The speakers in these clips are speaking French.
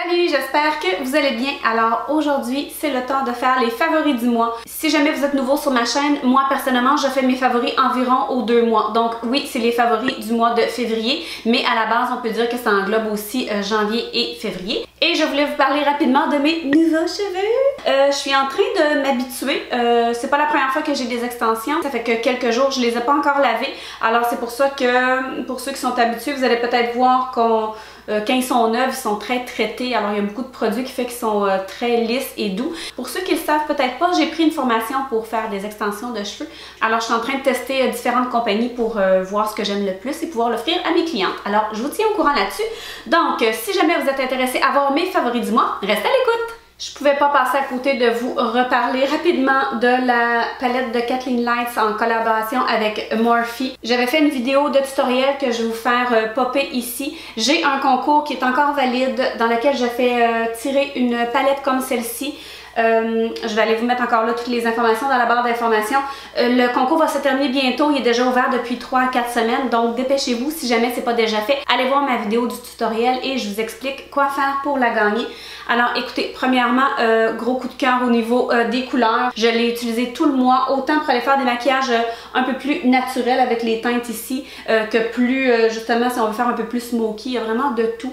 Salut, j'espère que vous allez bien. Alors aujourd'hui, c'est le temps de faire les favoris du mois. Si jamais vous êtes nouveau sur ma chaîne, moi personnellement, je fais mes favoris environ aux 2 mois. Donc oui, c'est les favoris du mois de février, mais à la base, on peut dire que ça englobe aussi janvier et février. Et je voulais vous parler rapidement de mes nouveaux cheveux. Je suis en train de m'habituer. C'est pas la première fois que j'ai des extensions. Ça fait que quelques jours, je les ai pas encore lavées. Alors c'est pour ça que, pour ceux qui sont habitués, vous allez peut-être voir quand ils sont neufs, ils sont très traités. Alors il y a beaucoup de produits qui fait qu'ils sont très lisses et doux. Pour ceux qui le savent peut-être pas, j'ai pris une formation pour faire des extensions de cheveux. Alors je suis en train de tester différentes compagnies pour voir ce que j'aime le plus et pouvoir l'offrir à mes clientes. Alors je vous tiens au courant là-dessus. Donc si jamais vous êtes intéressé à voir mes favoris du mois, restez à l'écoute! Je pouvais pas passer à côté de vous reparler rapidement de la palette de Kathleen Lights en collaboration avec Morphe. J'avais fait une vidéo de tutoriel que je vais vous faire popper ici. J'ai un concours qui est encore valide dans lequel je fais tirer une palette comme celle-ci. Je vais aller vous mettre encore là toutes les informations dans la barre d'informations. Le concours va se terminer bientôt, il est déjà ouvert depuis 3 à 4 semaines, donc dépêchez-vous si jamais c'est pas déjà fait. Allez voir ma vidéo du tutoriel et je vous explique quoi faire pour la gagner. Alors écoutez, premièrement, gros coup de cœur au niveau des couleurs. Je l'ai utilisé tout le mois, autant pour aller faire des maquillages un peu plus naturels avec les teintes ici, que plus justement si on veut faire un peu plus smoky. Il y a vraiment de tout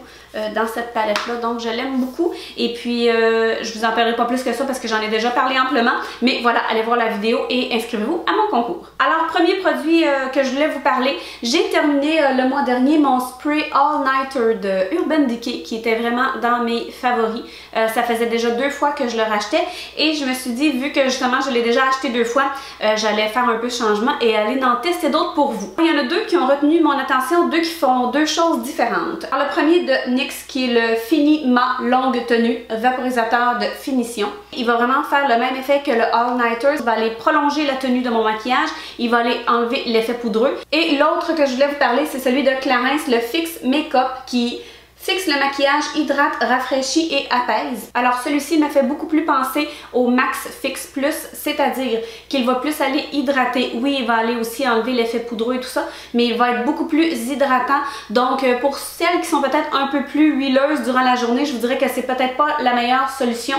dans cette palette-là, donc je l'aime beaucoup. Et puis, je vous en parlerai pas plus que ça parce que j'en ai déjà parlé amplement. Mais voilà, allez voir la vidéo et inscrivez-vous à mon concours. Alors, premier produit que je voulais vous parler, j'ai terminé le mois dernier mon spray All Nighter de Urban Decay qui était vraiment dans mes favoris. Ça faisait déjà 2 fois que je le rachetais et je me suis dit, vu que justement je l'ai déjà acheté 2 fois, j'allais faire un peu de changement et aller en tester d'autres pour vous. Il y en a 2 qui ont retenu mon attention, 2 qui font 2 choses différentes. Alors, le premier de NYX qui est le Fini Ma Longue Tenue vaporisateur de finition. Il va vraiment faire le même effet que le All Nighter. Il va aller prolonger la tenue de mon maquillage. Il va aller enlever l'effet poudreux. Et l'autre que je voulais vous parler, c'est celui de Clarins, le Fix Makeup qui fixe le maquillage, hydrate, rafraîchit et apaise. Alors celui-ci m'a fait beaucoup plus penser au Max Fix Plus, c'est-à-dire qu'il va plus aller hydrater. Oui, il va aller aussi enlever l'effet poudreux et tout ça, mais il va être beaucoup plus hydratant. Donc pour celles qui sont peut-être un peu plus huileuses durant la journée, je vous dirais que c'est peut-être pas la meilleure solution.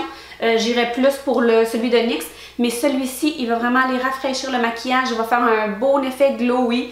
J'irais plus pour celui de NYX, mais celui-ci, il va vraiment aller rafraîchir le maquillage, il va faire un beau effet glowy,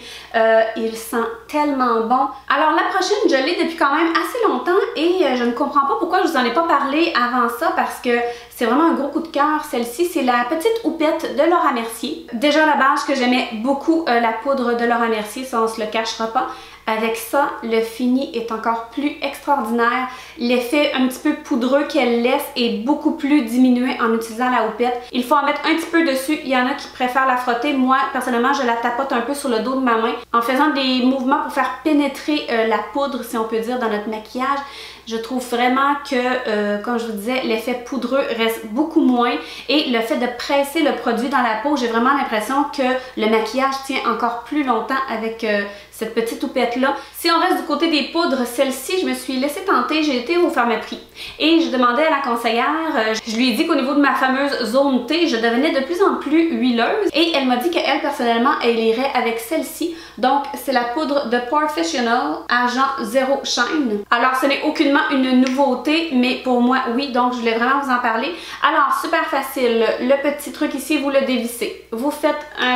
il sent tellement bon. Alors la prochaine, je l'ai depuis quand même assez longtemps et je ne comprends pas pourquoi je vous en ai pas parlé avant ça parce que c'est vraiment un gros coup de cœur. Celle-ci, c'est la petite houppette de Laura Mercier. Déjà à la base, que j'aimais beaucoup la poudre de Laura Mercier, ça on se le cachera pas. Avec ça, le fini est encore plus extraordinaire. L'effet un petit peu poudreux qu'elle laisse est beaucoup plus diminué en utilisant la houppette. Il faut en mettre un petit peu dessus. Il y en a qui préfèrent la frotter. Moi, personnellement, je la tapote un peu sur le dos de ma main en faisant des mouvements pour faire pénétrer la poudre, si on peut dire, dans notre maquillage. Je trouve vraiment que, comme je vous disais, l'effet poudreux reste beaucoup moins et le fait de presser le produit dans la peau, j'ai vraiment l'impression que le maquillage tient encore plus longtemps avec cette petite houppette-là. Si on reste du côté des poudres, celle-ci, je me suis laissée tenter, j'ai été au Pharmaprix et je demandais à la conseillère, je lui ai dit qu'au niveau de ma fameuse zone T, je devenais de plus en plus huileuse et elle m'a dit qu'elle, personnellement, elle irait avec celle-ci. Donc, c'est la poudre de Professional Agent Zero Shine. Alors, ce n'est aucunement une nouveauté, mais pour moi, oui, donc je voulais vraiment vous en parler. Alors, super facile, le petit truc ici, vous le dévissez. Vous faites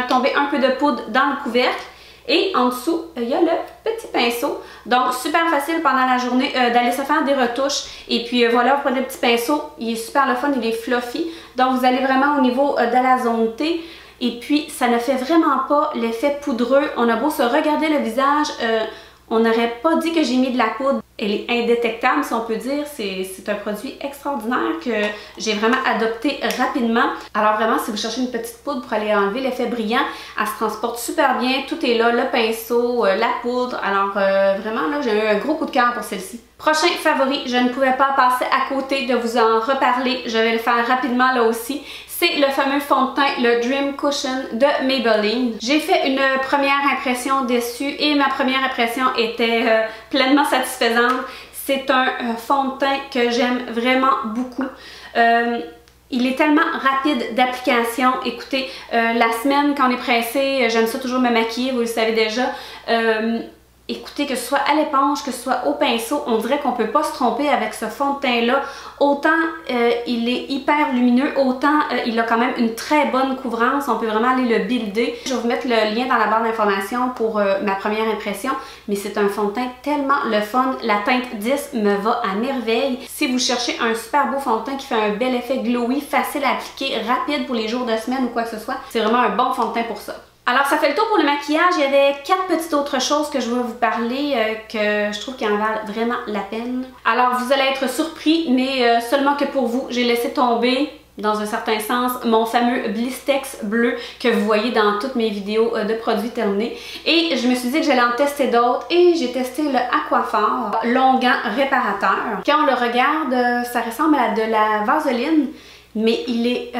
tomber un peu de poudre dans le couvercle et en dessous, il y a le petit pinceau. Donc, super facile pendant la journée d'aller se faire des retouches. Et puis voilà, vous prenez le petit pinceau, il est super le fun, il est fluffy. Donc, vous allez vraiment au niveau de la zone T. Et puis, ça ne fait vraiment pas l'effet poudreux. On a beau se regarder le visage, on n'aurait pas dit que j'ai mis de la poudre. Elle est indétectable, si on peut dire. C'est un produit extraordinaire que j'ai vraiment adopté rapidement. Alors vraiment, si vous cherchez une petite poudre pour aller enlever l'effet brillant, elle se transporte super bien. Tout est là, le pinceau, la poudre. Alors vraiment, là, j'ai eu un gros coup de cœur pour celle-ci. Prochain favori, je ne pouvais pas passer à côté de vous en reparler. Je vais le faire rapidement là aussi. C'est le fameux fond de teint, le Dream Cushion de Maybelline. J'ai fait une première impression dessus et ma première impression était pleinement satisfaisante. C'est un fond de teint que j'aime vraiment beaucoup. Il est tellement rapide d'application. Écoutez, la semaine quand on est pressé, j'aime ça toujours me maquiller, vous le savez déjà. Écoutez, que ce soit à l'éponge, que ce soit au pinceau, on dirait qu'on peut pas se tromper avec ce fond de teint-là. Autant il est hyper lumineux, autant il a quand même une très bonne couvrance. On peut vraiment aller le builder. Je vais vous mettre le lien dans la barre d'informations pour ma première impression. Mais c'est un fond de teint tellement le fun. La teinte 10 me va à merveille. Si vous cherchez un super beau fond de teint qui fait un bel effet glowy, facile à appliquer, rapide pour les jours de semaine ou quoi que ce soit, c'est vraiment un bon fond de teint pour ça. Alors ça fait le tour pour le maquillage, il y avait 4 petites autres choses que je voulais vous parler que je trouve qui en valent vraiment la peine. Alors vous allez être surpris, mais seulement que pour vous, j'ai laissé tomber, dans un certain sens, mon fameux Blistex bleu que vous voyez dans toutes mes vidéos de produits terminés. Et je me suis dit que j'allais en tester d'autres et j'ai testé le Aquaphor Longuant Réparateur. Quand on le regarde, ça ressemble à de la vaseline, mais il est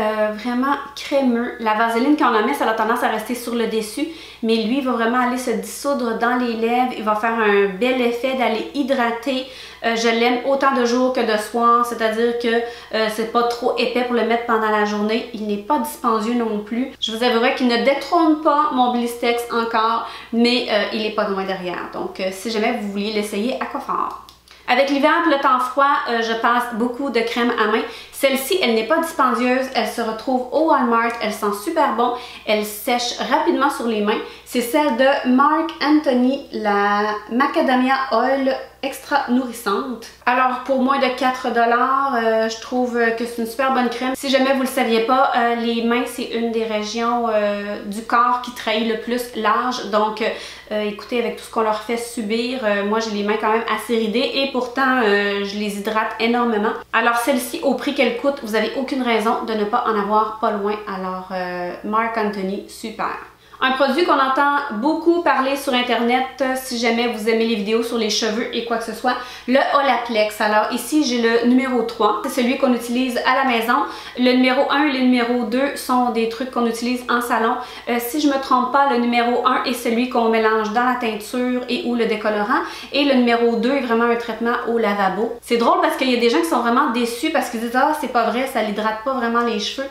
vraiment crémeux. La vaseline, quand on en met, ça a tendance à rester sur le dessus, mais lui, il va vraiment aller se dissoudre dans les lèvres. Il va faire un bel effet d'aller hydrater. Je l'aime autant de jour que de soir, c'est-à-dire que c'est pas trop épais pour le mettre pendant la journée. Il n'est pas dispendieux non plus. Je vous avouerai qu'il ne détrône pas mon Blistex encore, mais il est pas loin derrière. Donc, si jamais vous vouliez l'essayer, Aquaphor. Avec l'hiver et le temps froid, je passe beaucoup de crème à main. Celle-ci, elle n'est pas dispendieuse, elle se retrouve au Walmart, elle sent super bon, elle sèche rapidement sur les mains. C'est celle de Marc Anthony, la Macadamia Oil extra nourrissante. Alors pour moins de 4 $, je trouve que c'est une super bonne crème. Si jamais vous le saviez pas, les mains c'est une des régions du corps qui trahit le plus l'âge. Donc écoutez, avec tout ce qu'on leur fait subir, moi j'ai les mains quand même assez ridées et pourtant je les hydrate énormément. Alors celle-ci, au prix qu'elle coûte, vous n'avez aucune raison de ne pas en avoir pas loin. Alors Marc Anthony, super. Un produit qu'on entend beaucoup parler sur internet, si jamais vous aimez les vidéos sur les cheveux et quoi que ce soit, le Olaplex. Alors ici j'ai le numéro 3, c'est celui qu'on utilise à la maison. Le numéro 1 et le numéro 2 sont des trucs qu'on utilise en salon. Si je me trompe pas, le numéro 1 est celui qu'on mélange dans la teinture et ou le décolorant. Et le numéro 2 est vraiment un traitement au lavabo. C'est drôle parce qu'il y a des gens qui sont vraiment déçus parce qu'ils disent « Ah, c'est pas vrai, ça l'hydrate pas vraiment les cheveux ».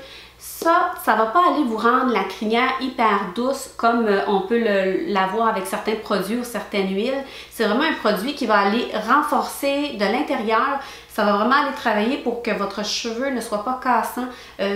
Ça va pas aller vous rendre la crinière hyper douce comme on peut l'avoir avec certains produits ou certaines huiles. C'est vraiment un produit qui va aller renforcer de l'intérieur. Ça va vraiment aller travailler pour que votre cheveu ne soit pas cassant,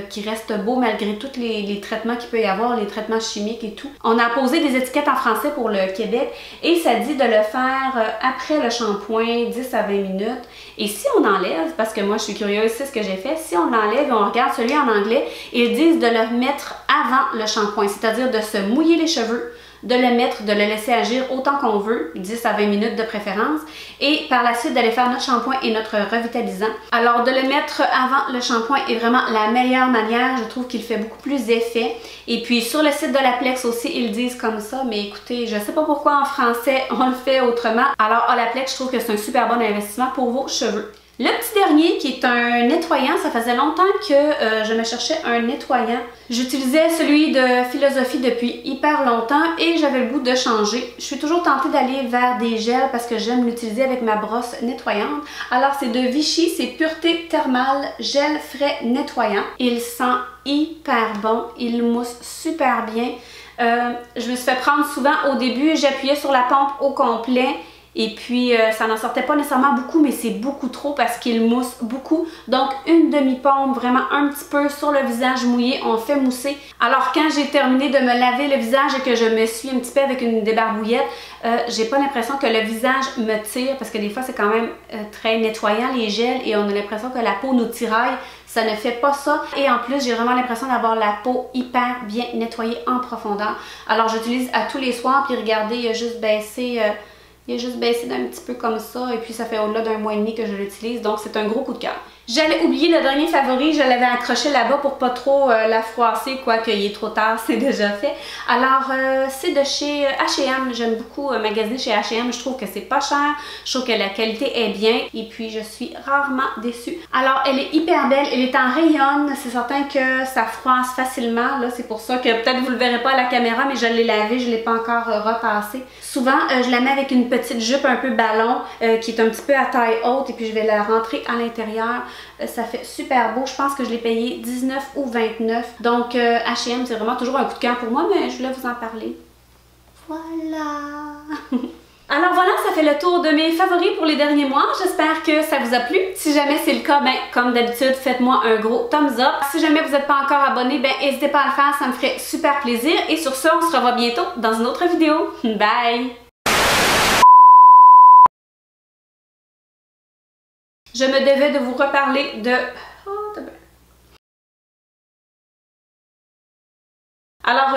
qu'il reste beau malgré tous les traitements qu'il peut y avoir, les traitements chimiques et tout. On a posé des étiquettes en français pour le Québec et ça dit de le faire après le shampoing, 10 à 20 minutes. Et si on enlève, parce que moi je suis curieuse, c'est ce que j'ai fait, si on l'enlève et on regarde celui en anglais, ils disent de le mettre avant le shampoing, c'est-à-dire de se mouiller les cheveux, de le mettre, de le laisser agir autant qu'on veut, 10 à 20 minutes de préférence, et par la suite d'aller faire notre shampoing et notre revitalisant. Alors de le mettre avant le shampoing est vraiment la meilleure manière, je trouve qu'il fait beaucoup plus effet. Et puis sur le site de Olaplex aussi, ils disent comme ça, mais écoutez, je sais pas pourquoi en français on le fait autrement. Alors Olaplex, je trouve que c'est un super bon investissement pour vos cheveux. Le petit dernier qui est un nettoyant, ça faisait longtemps que je me cherchais un nettoyant. J'utilisais celui de Philosophie depuis hyper longtemps et j'avais le goût de changer. Je suis toujours tentée d'aller vers des gels parce que j'aime l'utiliser avec ma brosse nettoyante. Alors c'est de Vichy, c'est Pureté Thermale Gel Frais Nettoyant. Il sent hyper bon, il mousse super bien. Je me suis fait prendre souvent au début, j'appuyais sur la pompe au complet. Et puis, ça n'en sortait pas nécessairement beaucoup, mais c'est beaucoup trop parce qu'il mousse beaucoup. Donc, une demi-pompe, vraiment un petit peu sur le visage mouillé, on fait mousser. Alors, quand j'ai terminé de me laver le visage et que je me suis un petit peu avec une débarbouillette, j'ai pas l'impression que le visage me tire parce que des fois, c'est quand même très nettoyant les gels et on a l'impression que la peau nous tiraille. Ça ne fait pas ça. Et en plus, j'ai vraiment l'impression d'avoir la peau hyper bien nettoyée en profondeur. Alors, j'utilise à tous les soirs, puis regardez, il a juste baissé... Il a juste baissé d'un petit peu comme ça et puis ça fait au-delà d'un mois et demi que je l'utilise, donc c'est un gros coup de cœur. J'allais oublier le dernier favori, je l'avais accroché là-bas pour pas trop la froisser, quoique il est trop tard, c'est déjà fait. Alors c'est de chez H&M, j'aime beaucoup magasiner chez H&M, je trouve que c'est pas cher, je trouve que la qualité est bien et puis je suis rarement déçue. Alors elle est hyper belle, elle est en rayon, c'est certain que ça froisse facilement, là c'est pour ça que peut-être vous le verrez pas à la caméra, mais je l'ai lavé, je l'ai pas encore repassé. Souvent je la mets avec une petite jupe un peu ballon qui est un petit peu à taille haute et puis je vais la rentrer à l'intérieur. Ça fait super beau, je pense que je l'ai payé 19 ou 29. Donc H&M c'est vraiment toujours un coup de cœur pour moi, mais je voulais vous en parler. Voilà! Alors voilà, ça fait le tour de mes favoris pour les derniers mois. J'espère que ça vous a plu. Si jamais c'est le cas, ben comme d'habitude, faites-moi un gros thumbs up. Si jamais vous n'êtes pas encore abonné, ben n'hésitez pas à le faire, ça me ferait super plaisir. Et sur ce, on se revoit bientôt dans une autre vidéo. Bye! Je me devais de vous reparler de... Alors,